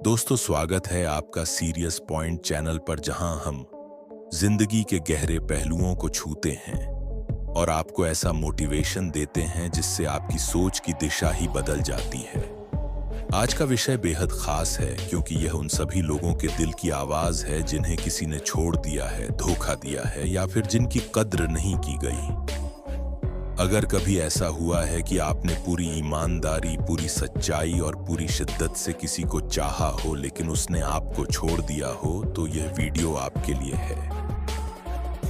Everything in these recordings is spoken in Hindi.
दोस्तों, स्वागत है आपका सीरियस पॉइंट चैनल पर, जहां हम जिंदगी के गहरे पहलुओं को छूते हैं और आपको ऐसा मोटिवेशन देते हैं जिससे आपकी सोच की दिशा ही बदल जाती है। आज का विषय बेहद खास है क्योंकि यह उन सभी लोगों के दिल की आवाज है जिन्हें किसी ने छोड़ दिया है, धोखा दिया है या फिर जिनकी कद्र नहीं की गई। अगर कभी ऐसा हुआ है कि आपने पूरी ईमानदारी, पूरी सच्चाई और पूरी शिद्दत से किसी को चाहा हो लेकिन उसने आपको छोड़ दिया हो, तो यह वीडियो आपके लिए है।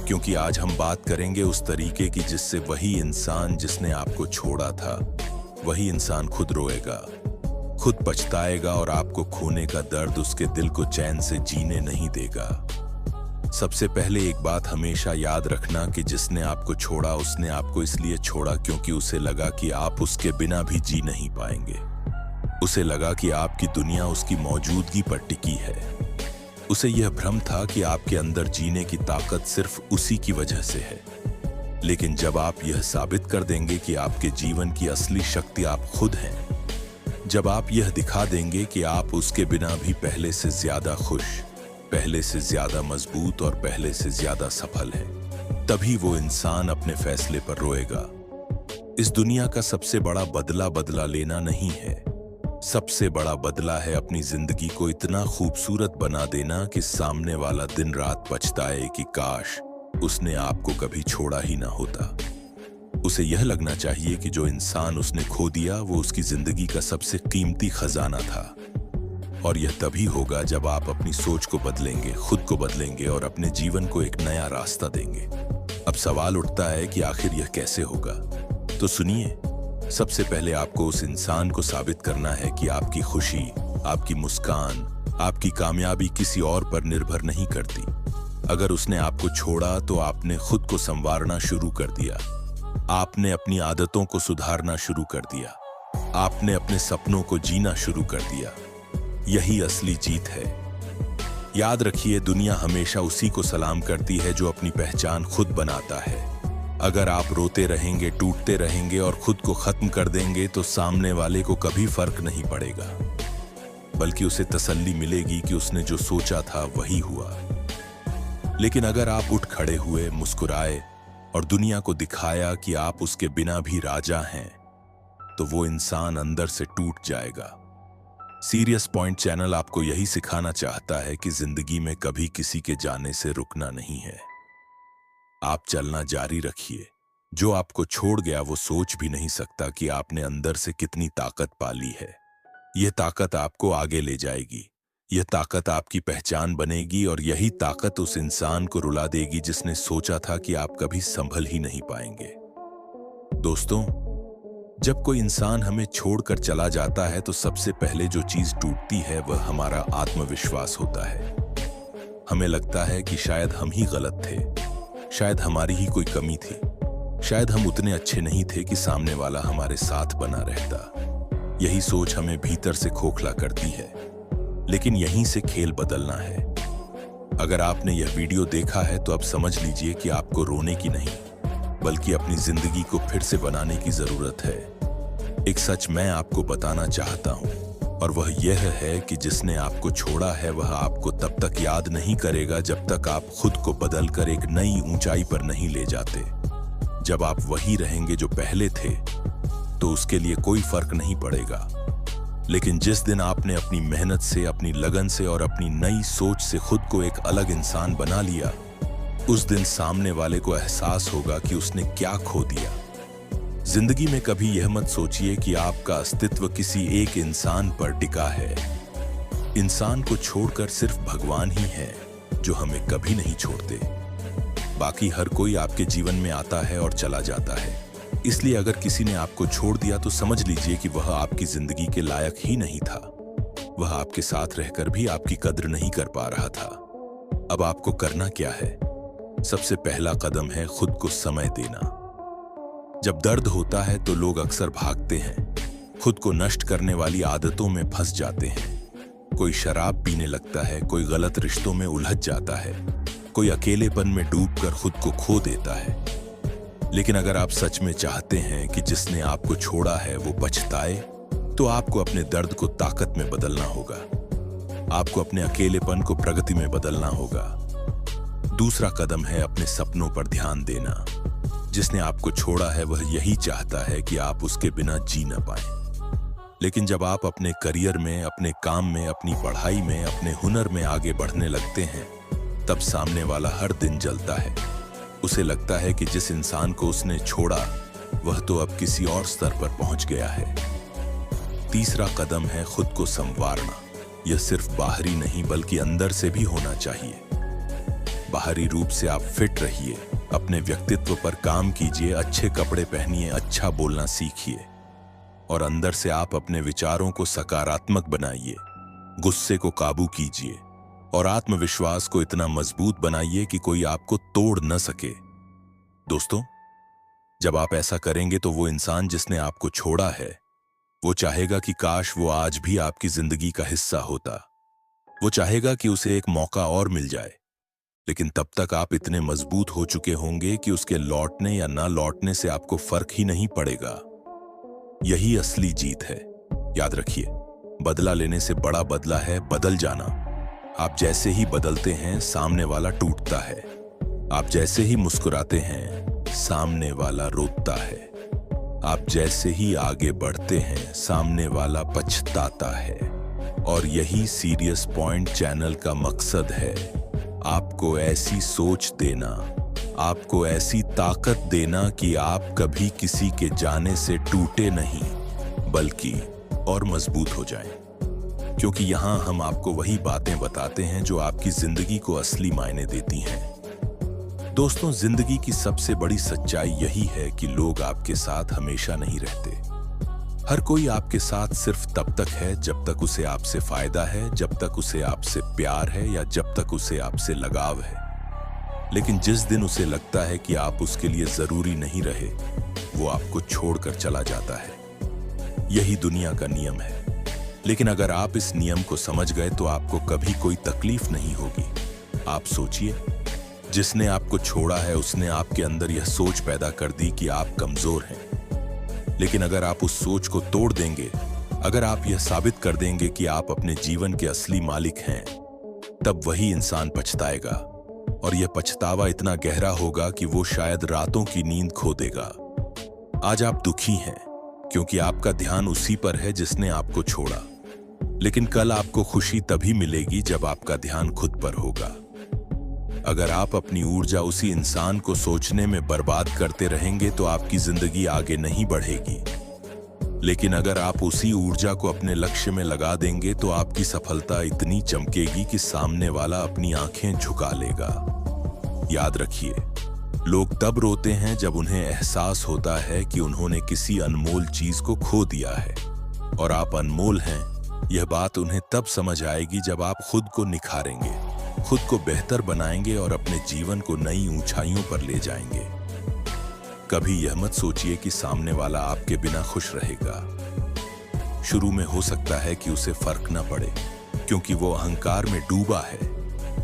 क्योंकि आज हम बात करेंगे उस तरीके की जिससे वही इंसान जिसने आपको छोड़ा था, वही इंसान खुद रोएगा, खुद पछताएगा और आपको खोने का दर्द उसके दिल को चैन से जीने नहीं देगा। सबसे पहले एक बात हमेशा याद रखना कि जिसने आपको छोड़ा उसने आपको इसलिए छोड़ा क्योंकि उसे लगा कि आप उसके बिना भी जी नहीं पाएंगे। उसे लगा कि आपकी दुनिया उसकी मौजूदगी पर टिकी है। उसे यह भ्रम था कि आपके अंदर जीने की ताकत सिर्फ उसी की वजह से है। लेकिन जब आप यह साबित कर देंगे कि आपके जीवन की असली शक्ति आप खुद हैं, जब आप यह दिखा देंगे कि आप उसके बिना भी पहले से ज्यादा खुश, पहले से ज्यादा मजबूत और पहले से ज्यादा सफल है, तभी वो इंसान अपने फैसले पर रोएगा। इस दुनिया का सबसे बड़ा बदला लेना नहीं है। सबसे बड़ा बदला है अपनी जिंदगी को इतना खूबसूरत बना देना कि सामने वाला दिन रात पछताए कि काश उसने आपको कभी छोड़ा ही ना होता। उसे यह लगना चाहिए कि जो इंसान उसने खो दिया वो उसकी जिंदगी का सबसे कीमती खजाना था। और यह तभी होगा जब आप अपनी सोच को बदलेंगे, खुद को बदलेंगे और अपने जीवन को एक नया रास्ता देंगे। अब सवाल उठता है कि आखिर यह कैसे होगा? तो सुनिए, सबसे पहले आपको उस इंसान को साबित करना है कि आपकी खुशी, आपकी मुस्कान, आपकी कामयाबी किसी और पर निर्भर नहीं करती। अगर उसने आपको छोड़ा तो आपने खुद को संवारना शुरू कर दिया, आपने अपनी आदतों को सुधारना शुरू कर दिया, आपने अपने सपनों को जीना शुरू कर दिया। यही असली जीत है। याद रखिए, दुनिया हमेशा उसी को सलाम करती है जो अपनी पहचान खुद बनाता है। अगर आप रोते रहेंगे, टूटते रहेंगे और खुद को खत्म कर देंगे तो सामने वाले को कभी फर्क नहीं पड़ेगा, बल्कि उसे तसल्ली मिलेगी कि उसने जो सोचा था वही हुआ। लेकिन अगर आप उठ खड़े हुए, मुस्कुराए और दुनिया को दिखाया कि आप उसके बिना भी राजा हैं, तो वो इंसान अंदर से टूट जाएगा। सीरियस पॉइंट चैनल आपको यही सिखाना चाहता है कि जिंदगी में कभी किसी के जाने से रुकना नहीं है। आप चलना जारी रखिए। जो आपको छोड़ गया वो सोच भी नहीं सकता कि आपने अंदर से कितनी ताकत पाली है। यह ताकत आपको आगे ले जाएगी, यह ताकत आपकी पहचान बनेगी और यही ताकत उस इंसान को रुला देगी जिसने सोचा था कि आप कभी संभल ही नहीं पाएंगे। दोस्तों, जब कोई इंसान हमें छोड़कर चला जाता है तो सबसे पहले जो चीज टूटती है वह हमारा आत्मविश्वास होता है। हमें लगता है कि शायद हम ही गलत थे, शायद हमारी ही कोई कमी थी, शायद हम उतने अच्छे नहीं थे कि सामने वाला हमारे साथ बना रहता। यही सोच हमें भीतर से खोखला करती है, लेकिन यहीं से खेल बदलना है। अगर आपने यह वीडियो देखा है तो अब समझ लीजिए कि आपको रोने की नहीं, बल्कि अपनी जिंदगी को फिर से बनाने की जरूरत है। एक सच मैं आपको बताना चाहता हूं, और वह यह है कि जिसने आपको छोड़ा है वह आपको तब तक याद नहीं करेगा जब तक आप खुद को बदलकर एक नई ऊंचाई पर नहीं ले जाते। जब आप वही रहेंगे जो पहले थे, तो उसके लिए कोई फर्क नहीं पड़ेगा। लेकिन जिस दिन आपने अपनी मेहनत से, अपनी लगन से और अपनी नई सोच से खुद को एक अलग इंसान बना लिया, उस दिन सामने वाले को एहसास होगा कि उसने क्या खो दिया। जिंदगी में कभी यह मत सोचिए कि आपका अस्तित्व किसी एक इंसान पर टिका है। इंसान को छोड़कर सिर्फ भगवान ही है जो हमें कभी नहीं छोड़ते। बाकी हर कोई आपके जीवन में आता है और चला जाता है। इसलिए अगर किसी ने आपको छोड़ दिया तो समझ लीजिए कि वह आपकी जिंदगी के लायक ही नहीं था। वह आपके साथ रहकर भी आपकी कद्र नहीं कर पा रहा था। अब आपको करना क्या है? सबसे पहला कदम है खुद को समय देना। जब दर्द होता है तो लोग अक्सर भागते हैं, खुद को नष्ट करने वाली आदतों में फंस जाते हैं। कोई शराब पीने लगता है, कोई गलत रिश्तों में उलझ जाता है, कोई अकेलेपन में डूबकर खुद को खो देता है। लेकिन अगर आप सच में चाहते हैं कि जिसने आपको छोड़ा है वो पछताए, तो आपको अपने दर्द को ताकत में बदलना होगा। आपको अपने अकेलेपन को प्रगति में बदलना होगा। दूसरा कदम है अपने सपनों पर ध्यान देना। जिसने आपको छोड़ा है वह यही चाहता है कि आप उसके बिना जी न पाएं। लेकिन जब आप अपने करियर में, अपने काम में, अपनी पढ़ाई में, अपने हुनर में आगे बढ़ने लगते हैं, तब सामने वाला हर दिन जलता है। उसे लगता है कि जिस इंसान को उसने छोड़ा वह तो अब किसी और स्तर पर पहुंच गया है। तीसरा कदम है खुद को संवारना। यह सिर्फ बाहरी नहीं बल्कि अंदर से भी होना चाहिए। बाहरी रूप से आप फिट रहिए, अपने व्यक्तित्व पर काम कीजिए, अच्छे कपड़े पहनिए, अच्छा बोलना सीखिए। और अंदर से आप अपने विचारों को सकारात्मक बनाइए, गुस्से को काबू कीजिए और आत्मविश्वास को इतना मजबूत बनाइए कि कोई आपको तोड़ न सके। दोस्तों, जब आप ऐसा करेंगे तो वो इंसान जिसने आपको छोड़ा है वो चाहेगा कि काश वो आज भी आपकी जिंदगी का हिस्सा होता। वो चाहेगा कि उसे एक मौका और मिल जाए। लेकिन तब तक आप इतने मजबूत हो चुके होंगे कि उसके लौटने या ना लौटने से आपको फर्क ही नहीं पड़ेगा। यही असली जीत है। याद रखिए, बदला लेने से बड़ा बदला है बदल जाना। आप जैसे ही बदलते हैं सामने वाला टूटता है। आप जैसे ही मुस्कुराते हैं सामने वाला रोता है। आप जैसे ही आगे बढ़ते हैं सामने वाला पछताता है। और यही सीरियस पॉइंट चैनल का मकसद है, आपको ऐसी सोच देना, आपको ऐसी ताकत देना कि आप कभी किसी के जाने से टूटे नहीं बल्कि और मजबूत हो जाएं। क्योंकि यहां हम आपको वही बातें बताते हैं जो आपकी जिंदगी को असली मायने देती हैं। दोस्तों, जिंदगी की सबसे बड़ी सच्चाई यही है कि लोग आपके साथ हमेशा नहीं रहते। हर कोई आपके साथ सिर्फ तब तक है जब तक उसे आपसे फायदा है, जब तक उसे आपसे प्यार है या जब तक उसे आपसे लगाव है। लेकिन जिस दिन उसे लगता है कि आप उसके लिए जरूरी नहीं रहे, वो आपको छोड़कर चला जाता है। यही दुनिया का नियम है। लेकिन अगर आप इस नियम को समझ गए तो आपको कभी कोई तकलीफ नहीं होगी। आप सोचिए, जिसने आपको छोड़ा है उसने आपके अंदर यह सोच पैदा कर दी कि आप कमजोर हैं। लेकिन अगर आप उस सोच को तोड़ देंगे, अगर आप यह साबित कर देंगे कि आप अपने जीवन के असली मालिक हैं, तब वही इंसान पछताएगा। और यह पछतावा इतना गहरा होगा कि वो शायद रातों की नींद खो देगा। आज आप दुखी हैं क्योंकि आपका ध्यान उसी पर है जिसने आपको छोड़ा। लेकिन कल आपको खुशी तभी मिलेगी जब आपका ध्यान खुद पर होगा। अगर आप अपनी ऊर्जा उसी इंसान को सोचने में बर्बाद करते रहेंगे तो आपकी जिंदगी आगे नहीं बढ़ेगी। लेकिन अगर आप उसी ऊर्जा को अपने लक्ष्य में लगा देंगे तो आपकी सफलता इतनी चमकेगी कि सामने वाला अपनी आंखें झुका लेगा। याद रखिए, लोग तब रोते हैं जब उन्हें एहसास होता है कि उन्होंने किसी अनमोल चीज को खो दिया है। और आप अनमोल हैं, यह बात उन्हें तब समझ आएगी जब आप खुद को निखारेंगे, खुद को बेहतर बनाएंगे और अपने जीवन को नई ऊंचाइयों पर ले जाएंगे। कभी यह मत सोचिए कि सामने वाला आपके बिना खुश रहेगा। शुरू में हो सकता है कि उसे फर्क न पड़े क्योंकि वो अहंकार में डूबा है।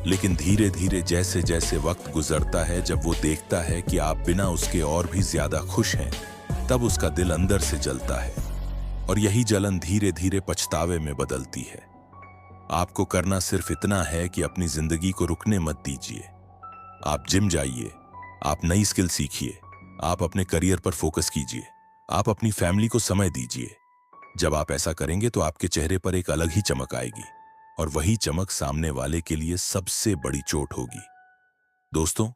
लेकिन धीरे धीरे जैसे जैसे वक्त गुजरता है, जब वो देखता है कि आप बिना उसके और भी ज्यादा खुश हैं, तब उसका दिल अंदर से जलता है। और यही जलन धीरे धीरे पछतावे में बदलती है। आपको करना सिर्फ इतना है कि अपनी जिंदगी को रुकने मत दीजिए। आप जिम जाइए, आप नई स्किल सीखिए, आप अपने करियर पर फोकस कीजिए, आप अपनी फैमिली को समय दीजिए। जब आप ऐसा करेंगे तो आपके चेहरे पर एक अलग ही चमक आएगी और वही चमक सामने वाले के लिए सबसे बड़ी चोट होगी। दोस्तों,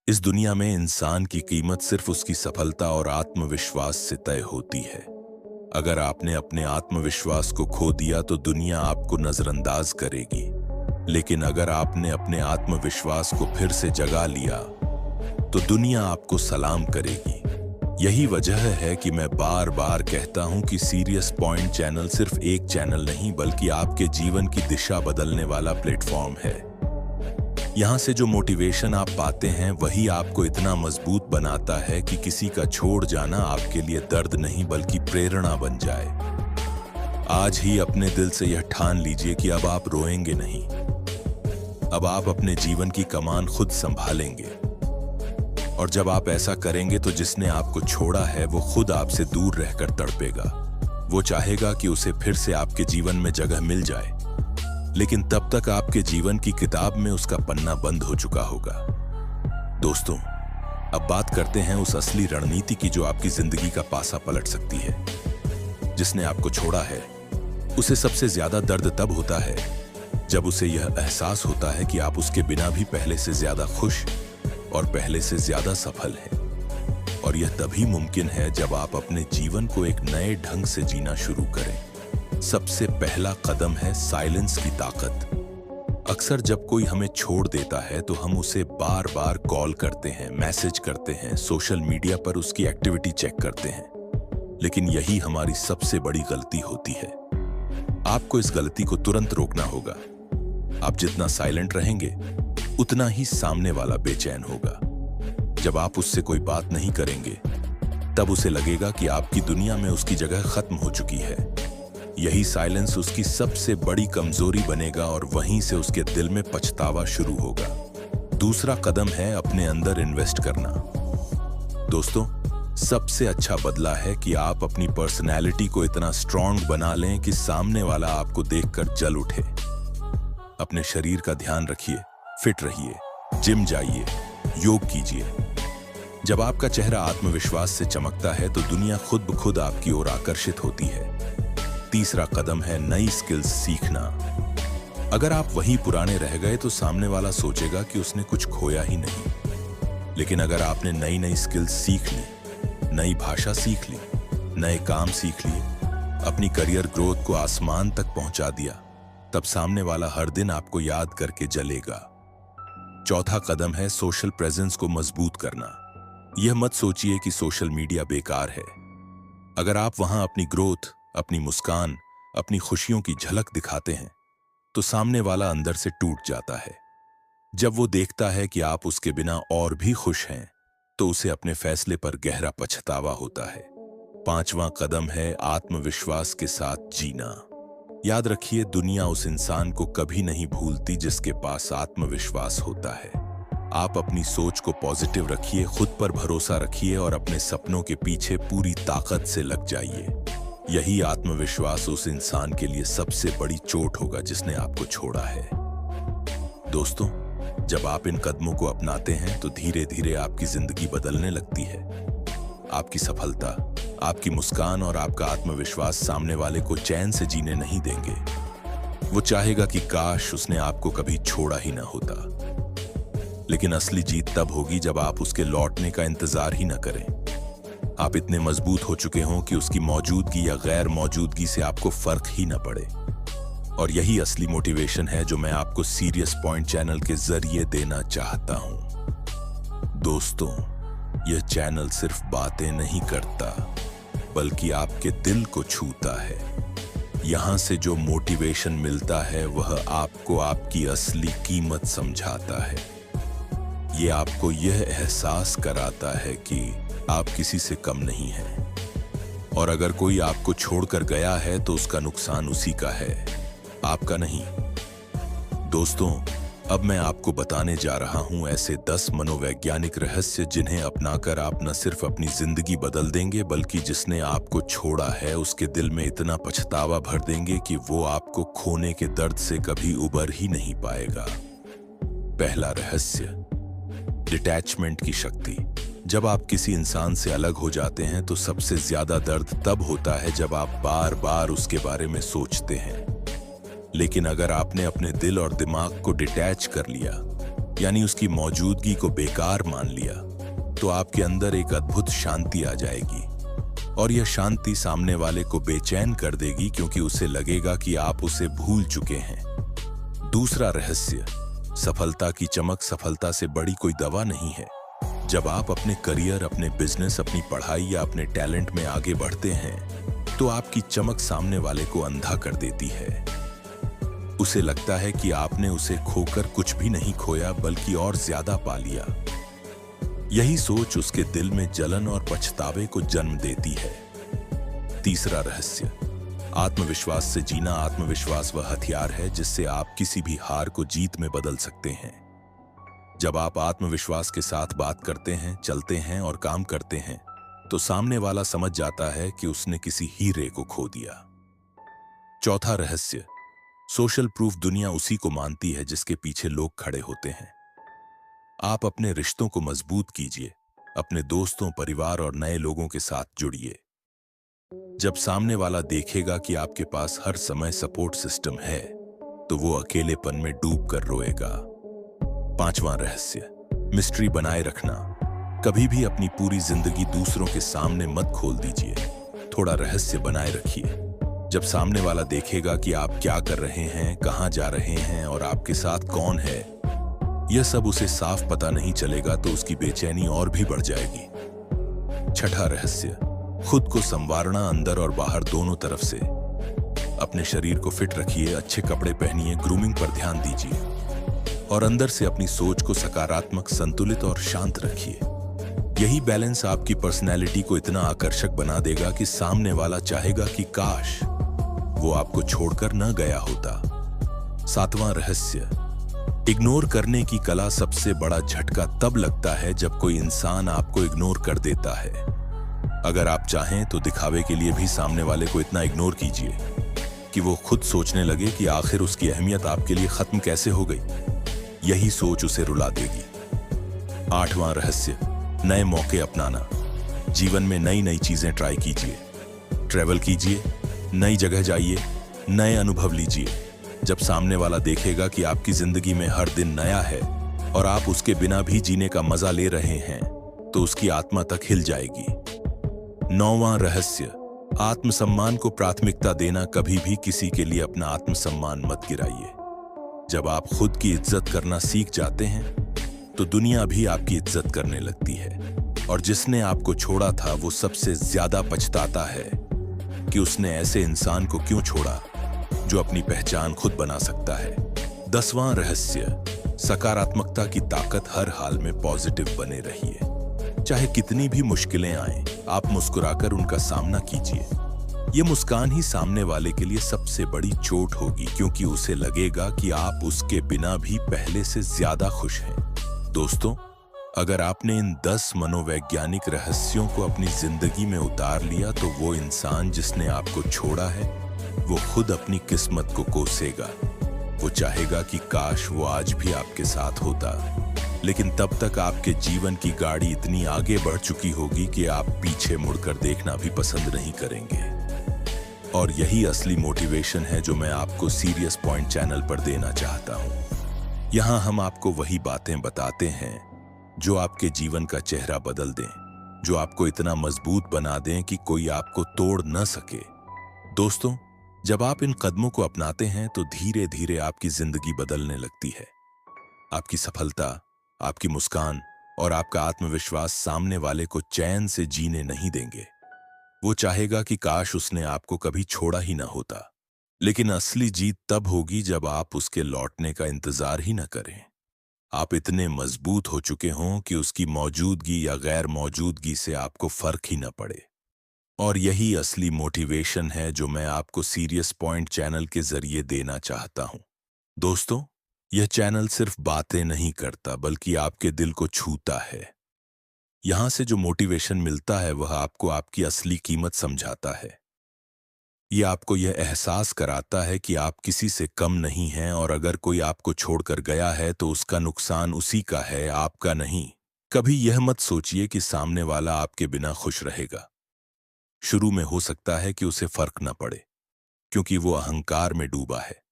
इस दुनिया में इंसान की कीमत सिर्फ उसकी सफलता और आत्मविश्वास से तय होती है। अगर आपने अपने आत्मविश्वास को खो दिया तो दुनिया आपको नजरअंदाज करेगी। लेकिन अगर आपने अपने आत्मविश्वास को फिर से जगा लिया तो दुनिया आपको सलाम करेगी। यही वजह है कि मैं बार बार कहता हूं कि सीरियस पॉइंट चैनल सिर्फ एक चैनल नहीं बल्कि आपके जीवन की दिशा बदलने वाला प्लेटफॉर्म है। यहां से जो मोटिवेशन आप पाते हैं वही आपको इतना मजबूत बनाता है कि किसी का छोड़ जाना आपके लिए दर्द नहीं बल्कि प्रेरणा बन जाए। आज ही अपने दिल से यह ठान लीजिए कि अब आप रोएंगे नहीं। अब आप अपने जीवन की कमान खुद संभालेंगे। और जब आप ऐसा करेंगे तो जिसने आपको छोड़ा है वो खुद आपसे दूर रहकर तड़पेगा। वो चाहेगा कि उसे फिर से आपके जीवन में जगह मिल जाए। लेकिन तब तक आपके जीवन की किताब में उसका पन्ना बंद हो चुका होगा। दोस्तों, अब बात करते हैं उस असली रणनीति की जो आपकी जिंदगी का पासा पलट सकती है। जिसने आपको छोड़ा है, उसे सबसे ज्यादा दर्द तब होता है जब उसे यह एहसास होता है कि आप उसके बिना भी पहले से ज्यादा खुश और पहले से ज्यादा सफल हैं। और यह तभी मुमकिन है जब आप अपने जीवन को एक नए ढंग से जीना शुरू करें। सबसे पहला कदम है साइलेंस की ताकत। अक्सर जब कोई हमें छोड़ देता है तो हम उसे बार बार कॉल करते हैं, मैसेज करते हैं, सोशल मीडिया पर उसकी एक्टिविटी चेक करते हैं। लेकिन यही हमारी सबसे बड़ी गलती होती है। आपको इस गलती को तुरंत रोकना होगा। आप जितना साइलेंट रहेंगे, उतना ही सामने वाला बेचैन होगा। जब आप उससे कोई बात नहीं करेंगे, तब उसे लगेगा कि आपकी दुनिया में उसकी जगह खत्म हो चुकी है। यही साइलेंस उसकी सबसे बड़ी कमजोरी बनेगा और वहीं से उसके दिल में पछतावा शुरू होगा। दूसरा कदम है अपने अंदर इन्वेस्ट करना। दोस्तों, सबसे अच्छा बदला है कि आप अपनी पर्सनैलिटी को इतना स्ट्रांग बना लें कि सामने वाला आपको देखकर जल उठे। अपने शरीर का ध्यान रखिए, फिट रहिए, जिम जाइए, योग कीजिए। जब आपका चेहरा आत्मविश्वास से चमकता है तो दुनिया खुद ब खुद आपकी ओर आकर्षित होती है। तीसरा कदम है नई स्किल्स सीखना। अगर आप वहीं पुराने रह गए तो सामने वाला सोचेगा कि उसने कुछ खोया ही नहीं। लेकिन अगर आपने नई नई स्किल्स सीख ली, नई भाषा सीख ली, नए काम सीख लिए, अपनी करियर ग्रोथ को आसमान तक पहुंचा दिया, तब सामने वाला हर दिन आपको याद करके जलेगा। चौथा कदम है सोशल प्रेजेंस को मजबूत करना। यह मत सोचिए कि सोशल मीडिया बेकार है। अगर आप वहां अपनी ग्रोथ, अपनी मुस्कान, अपनी खुशियों की झलक दिखाते हैं, तो सामने वाला अंदर से टूट जाता है। जब वो देखता है कि आप उसके बिना और भी खुश हैं, तो उसे अपने फैसले पर गहरा पछतावा होता है। पांचवां कदम है आत्मविश्वास के साथ जीना। याद रखिए, दुनिया उस इंसान को कभी नहीं भूलती जिसके पास आत्मविश्वास होता है। आप अपनी सोच को पॉजिटिव रखिए, खुद पर भरोसा रखिए और अपने सपनों के पीछे पूरी ताकत से लग जाइए। यही आत्मविश्वास उस इंसान के लिए सबसे बड़ी चोट होगा जिसने आपको छोड़ा है। दोस्तों, जब आप इन कदमों को अपनाते हैं तो धीरे धीरे आपकी जिंदगी बदलने लगती है। आपकी सफलता, आपकी मुस्कान और आपका आत्मविश्वास सामने वाले को चैन से जीने नहीं देंगे। वो चाहेगा कि काश उसने आपको कभी छोड़ा ही ना होता। लेकिन असली जीत तब होगी जब आप उसके लौटने का इंतजार ही ना करें। आप इतने मजबूत हो चुके हों कि उसकी मौजूदगी या गैर मौजूदगी से आपको फर्क ही ना पड़े। और यही असली मोटिवेशन है जो मैं आपको सीरियस पॉइंट चैनल के जरिए देना चाहता हूं। दोस्तों, यह चैनल सिर्फ बातें नहीं करता, बल्कि आपके दिल को छूता है। यहां से जो मोटिवेशन मिलता है वह आपको आपकी असली कीमत समझाता है। ये आपको यह एहसास कराता है कि आप किसी से कम नहीं हैं। और अगर कोई आपको छोड़कर गया है तो उसका नुकसान उसी का है, आपका नहीं। दोस्तों, अब मैं आपको बताने जा रहा हूं ऐसे 10 मनोवैज्ञानिक रहस्य जिन्हें अपनाकर आप न सिर्फ अपनी जिंदगी बदल देंगे, बल्कि जिसने आपको छोड़ा है उसके दिल में इतना पछतावा भर देंगे कि वो आपको खोने के दर्द से कभी उबर ही नहीं पाएगा। पहला रहस्य, डिटैचमेंट की शक्ति। जब आप किसी इंसान से अलग हो जाते हैं तो सबसे ज्यादा दर्द तब होता है जब आप बार बार उसके बारे में सोचते हैं। लेकिन अगर आपने अपने दिल और दिमाग को डिटैच कर लिया, यानी उसकी मौजूदगी को बेकार मान लिया, तो आपके अंदर एक अद्भुत शांति आ जाएगी। और यह शांति सामने वाले को बेचैन कर देगी, क्योंकि उसे लगेगा कि आप उसे भूल चुके हैं। दूसरा रहस्य, सफलता की चमक सफलता से बड़ी कोई दवा नहीं है। जब आप अपने करियर, अपने बिजनेस, अपनी पढ़ाई या अपने टैलेंट में आगे बढ़ते हैं, तो आपकी चमक सामने वाले को अंधा कर देती है। उसे लगता है कि आपने उसे खोकर कुछ भी नहीं खोया, बल्कि और ज्यादा पा लिया। यही सोच उसके दिल में जलन और पछतावे को जन्म देती है। तीसरा रहस्य, आत्मविश्वास से जीना। आत्मविश्वास वह हथियार है जिससे आप किसी भी हार को जीत में बदल सकते हैं। जब आप आत्मविश्वास के साथ बात करते हैं, चलते हैं और काम करते हैं, तो सामने वाला समझ जाता है कि उसने किसी हीरे को खो दिया। चौथा रहस्य, सोशल प्रूफ दुनिया उसी को मानती है जिसके पीछे लोग खड़े होते हैं। आप अपने रिश्तों को मजबूत कीजिए, अपने दोस्तों, परिवार और नए लोगों के साथ जुड़िए। जब सामने वाला देखेगा कि आपके पास हर समय सपोर्ट सिस्टम है, तो वो अकेलेपन में डूब कर रोएगा। पांचवां रहस्य, मिस्ट्री बनाए रखना। कभी भी अपनी पूरी जिंदगी दूसरों के सामने मत खोल दीजिए, थोड़ा रहस्य बनाए रखिए। जब सामने वाला देखेगा कि आप क्या कर रहे हैं, कहां जा रहे हैं और आपके साथ कौन है, यह सब उसे साफ पता नहीं चलेगा तो उसकी बेचैनी और भी बढ़ जाएगी। छठा रहस्य, खुद को संवारना, अंदर और बाहर दोनों तरफ से। अपने शरीर को फिट रखिए, अच्छे कपड़े पहनिए, ग्रूमिंग पर ध्यान दीजिए और अंदर से अपनी सोच को सकारात्मक, संतुलित और शांत रखिए। यही बैलेंस आपकी पर्सनैलिटी को इतना आकर्षक बना देगा कि सामने वाला चाहेगा कि काश वो आपको छोड़कर न गया होता। सातवां रहस्य, इग्नोर करने की कला। सबसे बड़ा झटका तब लगता है जब कोई इंसान आपको इग्नोर कर देता है। अगर आप चाहें तो दिखावे के लिए भी सामने वाले को इतना इग्नोर कीजिए कि वो खुद सोचने लगे कि आखिर उसकी अहमियत आपके लिए खत्म कैसे हो गई। यही सोच उसे रुला देगी। आठवां रहस्य, नए मौके अपनाना। जीवन में नई नई चीजें ट्राई कीजिए, ट्रैवल कीजिए, नई जगह जाइए, नए अनुभव लीजिए। जब सामने वाला देखेगा कि आपकी जिंदगी में हर दिन नया है और आप उसके बिना भी जीने का मजा ले रहे हैं, तो उसकी आत्मा तक हिल जाएगी। नौवां रहस्य, आत्मसम्मान को प्राथमिकता देना। कभी भी किसी के लिए अपना आत्मसम्मान मत गिराइए। जब आप खुद की इज्जत करना सीख जाते हैं, तो दुनिया भी आपकी इज्जत करने लगती है। और जिसने आपको छोड़ा था वो सबसे ज्यादा पछताता है कि उसने ऐसे इंसान को क्यों छोड़ा जो अपनी पहचान खुद बना सकता है। 10वां रहस्य, सकारात्मकता की ताकत। हर हाल में पॉजिटिव बने रहिए। चाहे कितनी भी मुश्किलें आएं, आप मुस्कुराकर उनका सामना कीजिए। ये मुस्कान ही सामने वाले के लिए सबसे बड़ी चोट होगी, क्योंकि उसे लगेगा कि आप उसके बिना भी पहले से ज्यादा खुश हैं। दोस्तों, अगर आपने इन 10 मनोवैज्ञानिक रहस्यों को अपनी जिंदगी में उतार लिया, तो वो इंसान जिसने आपको छोड़ा है, वो खुद अपनी किस्मत को कोसेगा। वो चाहेगा कि काश वो आज भी आपके साथ होता, लेकिन तब तक आपके जीवन की गाड़ी इतनी आगे बढ़ चुकी होगी कि आप पीछे मुड़कर देखना भी पसंद नहीं करेंगे। और यही असली मोटिवेशन है जो मैं आपको सीरियस पॉइंट चैनल पर देना चाहता हूं। यहां हम आपको वही बातें बताते हैं जो आपके जीवन का चेहरा बदल दें, जो आपको इतना मजबूत बना दें कि कोई आपको तोड़ न सके। दोस्तों, जब आप इन कदमों को अपनाते हैं तो धीरे धीरे आपकी जिंदगी बदलने लगती है। आपकी सफलता, आपकी मुस्कान और आपका आत्मविश्वास सामने वाले को चैन से जीने नहीं देंगे। वो चाहेगा कि काश उसने आपको कभी छोड़ा ही ना होता। लेकिन असली जीत तब होगी जब आप उसके लौटने का इंतजार ही न करें। आप इतने मजबूत हो चुके हों कि उसकी मौजूदगी या गैर मौजूदगी से आपको फर्क ही न पड़े। और यही असली मोटिवेशन है जो मैं आपको सीरियस पॉइंट चैनल के जरिए देना चाहता हूं। दोस्तों, यह चैनल सिर्फ बातें नहीं करता, बल्कि आपके दिल को छूता है। यहां से जो मोटिवेशन मिलता है वह आपको आपकी असली कीमत समझाता है। यह आपको यह एहसास कराता है कि आप किसी से कम नहीं हैं, और अगर कोई आपको छोड़कर गया है तो उसका नुकसान उसी का है, आपका नहीं। कभी यह मत सोचिए कि सामने वाला आपके बिना खुश रहेगा। शुरू में हो सकता है कि उसे फर्क न पड़े, क्योंकि वो अहंकार में डूबा है।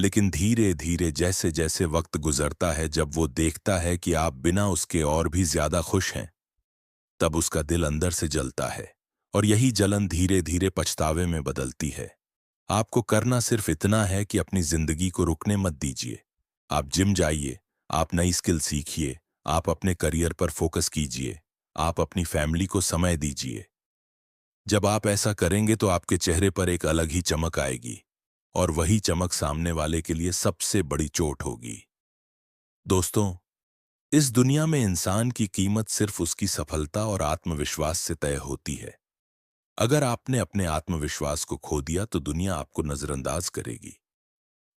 लेकिन धीरे धीरे जैसे जैसे वक्त गुजरता है, जब वो देखता है कि आप बिना उसके और भी ज्यादा खुश हैं, तब उसका दिल अंदर से जलता है। और यही जलन धीरे धीरे पछतावे में बदलती है। आपको करना सिर्फ इतना है कि अपनी जिंदगी को रुकने मत दीजिए। आप जिम जाइए, आप नई स्किल सीखिए, आप अपने करियर पर फोकस कीजिए, आप अपनी फैमिली को समय दीजिए। जब आप ऐसा करेंगे तो आपके चेहरे पर एक अलग ही चमक आएगी, और वही चमक सामने वाले के लिए सबसे बड़ी चोट होगी। दोस्तों, इस दुनिया में इंसान की कीमत सिर्फ उसकी सफलता और आत्मविश्वास से तय होती है। अगर आपने अपने आत्मविश्वास को खो दिया तो दुनिया आपको नजरअंदाज करेगी।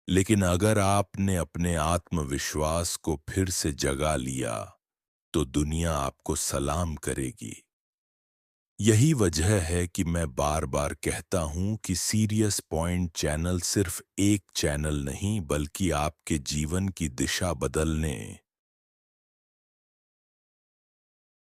लेकिन अगर आपने अपने आत्मविश्वास को फिर से जगा लिया, तो दुनिया आपको सलाम करेगी। यही वजह है कि मैं बार बार कहता हूं कि सीरियस पॉइंट चैनल सिर्फ एक चैनल नहीं बल्कि आपके जीवन की दिशा बदलने